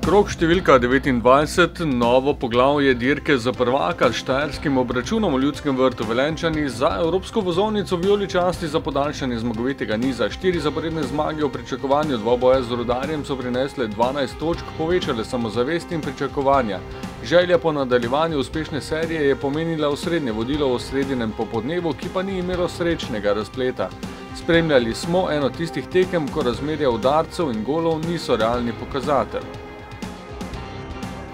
Krog številka 29, novo poglavje dirke za prvaka s štajerskim obračunom v Ljudskem vrtu Velenjčani za evropsko vozovnico vijoličasti za podaljšanje zmagovitega niza. 4 zaporedne zmage v pričakovanju dvoboja z Rudarjem so prinesle 12 točk, povečale samozavest in pričakovanja. Želja po nadaljevanju uspešne serije je pomenila osrednje vodilo v sredinem popodnevu, ki pa ni imelo srečnega razpleta. Spremljali smo eno tistih tekem, ko razmerja udarcev in golov niso realni pokazatelj.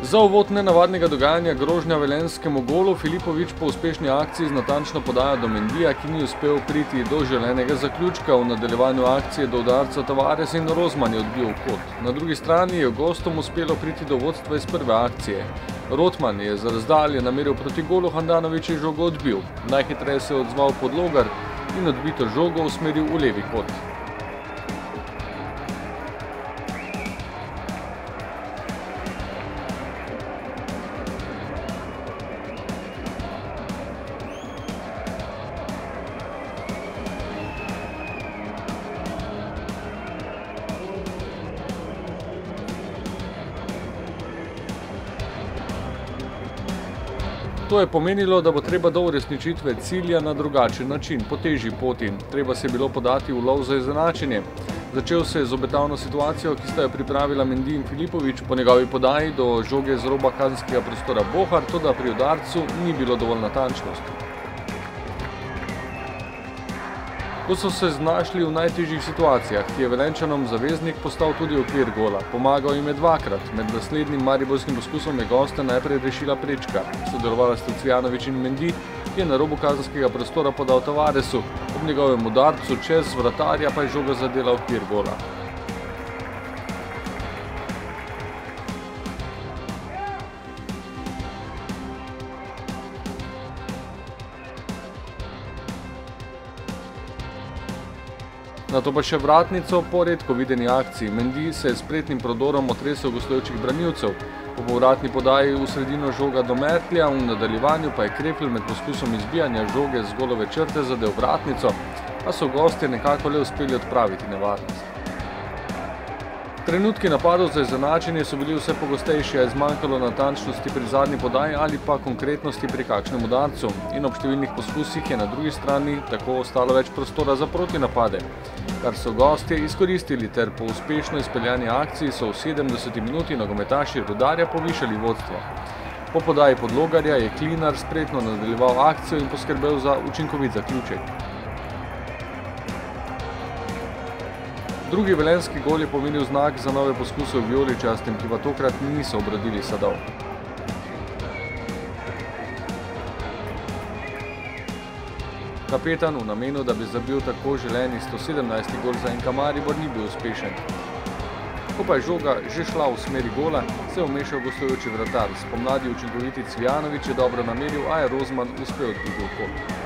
Za uvod nenavadnega dogajanja grožnja velenjskemu golu Filipović po uspešni akciji z natančno podajo do Mendija, ki ni uspel priti do želenega zaključka. V nadaljevanju akcije do udarca Tavares in Rozman je odbil v kot. Na drugi strani je gostom uspelo priti do vodstva iz prve akcije. Rotman je za razdalje nameril proti golu, Handanović je žogo odbil. Najhitreje se je odzval Podlogar in odbito žogo usmeril v levi kot. To je pomenilo, da bo treba do uresničitve cilja na drugačen način, po težji poti. Treba se je bilo podati v lov za izenačenje. Začel se je z obetavno situacijo, ki sta jo pripravila Mendi in Filipović, po njegovi podaji do žoge z roba kazenskega prostora Bohar, toda pri udarcu ni bilo dovolj natančnosti. Ko so se znašli v najtežjih situacijah, je Velenjčanom zaveznik postal tudi okvir gola. Pomagal jim je dvakrat. Med naslednjim mariborskim poskusom je goste najprej rešila prečka. Sodelovala sta Cvijanović in Mendi, ki je na robu kazenskega prostora podal Tavaresu. Ob njegovem udarcu čez vratarja pa je žoga zadela okvir gola. Nato pa še vratnico po redko videni akciji. Mendi se je s spretnim prodorom otresel gostujočih branilcev. Po povratni podaji v sredino žoga do Mertlja, v nadaljevanju pa je Krefl med poskusom izbijanja žoge z golove črte zadel vratnico, a so gostje nekako le uspeli odpraviti nevarnost. Trenutki napadov za izenačenje so bili vse pogostejši, a je zmanjkalo natančnosti pri zadnji podaji ali pa konkretnosti pri kakšnem udarcu. In ob številnih poskusih je na drugi strani tako ostalo več prostora za protinapade, kar so gostje izkoristili, ter po uspešno izpeljani akciji so v 70 minuti nogometaši Rudarja povišali vodstvo. Po podaji Podlogarja je Klinar spretno nadaljeval akcijo in poskrbel za učinkovit zaključek. Drugi velenjski gol je pomenil znak za nove poskuse v vijoličastem, ki pa tokrat niso obrodili sadov. Kapetan v namenu, da bi zabil tako želeni 117. gol za NK Maribor, ni bil uspešen. Ko pa je žoga že šla v smeri gola, se je vmešal gostujoči vratar. Spomladi učinkoviti Cvijanović je dobro nameril, a je Rozman uspel odbiti v kot.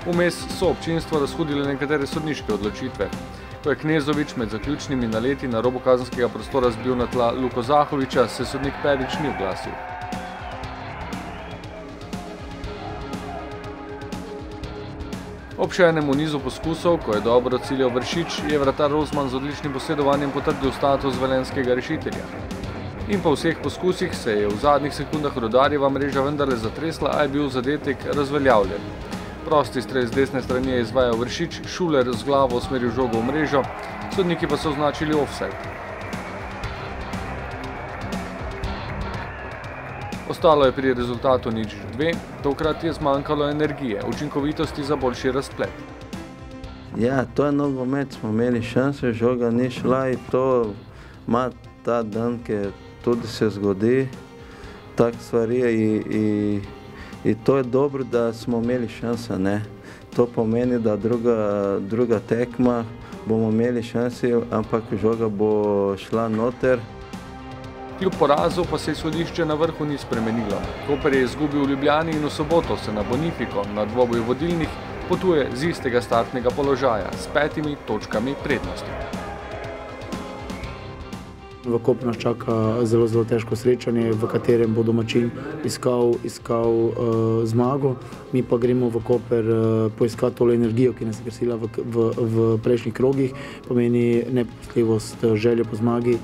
Vmes so občinstvo razhudile nekatere sodniške odločitve. Ko je Knezović med zaključnimi naleti na robu kazenskega prostora zbil na tla Luko Zahovića, se sodnik Perić ni oglasil. Ob še enemu nizu poskusov, ko je dobro ciljal Vršič, je vratar Rozman z odličnim posedovanjem potrdil status velenjskega rešitelja. In po vseh poskusih se je v zadnjih sekundah Rudarjeva mreža vendarle zatresla, a je bil zadetek razveljavljen. Prosti strel z desne strani je izvajal Vršič, Šuler z glavo usmeril žogo v mrežo, sodniki pa so označili ofsajd. Ostalo je pri rezultatu 0:2, tokrat je zmanjkalo energije, učinkovitosti za boljši razplet. Ja, to je nogomet, smo imeli šanse, žoga ni šla in to ima ta dan, ki tudi se zgodi, tak stvari in to je dobro, da smo imeli šanse, ne. To pomeni, da druga tekma bomo imeli šanse, ampak žoga bo šla noter. Kljub porazu pa se izhodišče na vrhu ni spremenilo. Koper je izgubil v Ljubljani in v soboto se na Bonifiko, na dvoboj vodilnih, potuje z istega startnega položaja s 5 točkami prednosti. V Kopru nas čaka zelo težko srečanje, v katerem bo domačin iskal zmago. Mi pa gremo v Koper poiskati tole energijo, ki nas je krasila v prejšnjih krogih, pomeni nepopustljivost, željo po zmagi.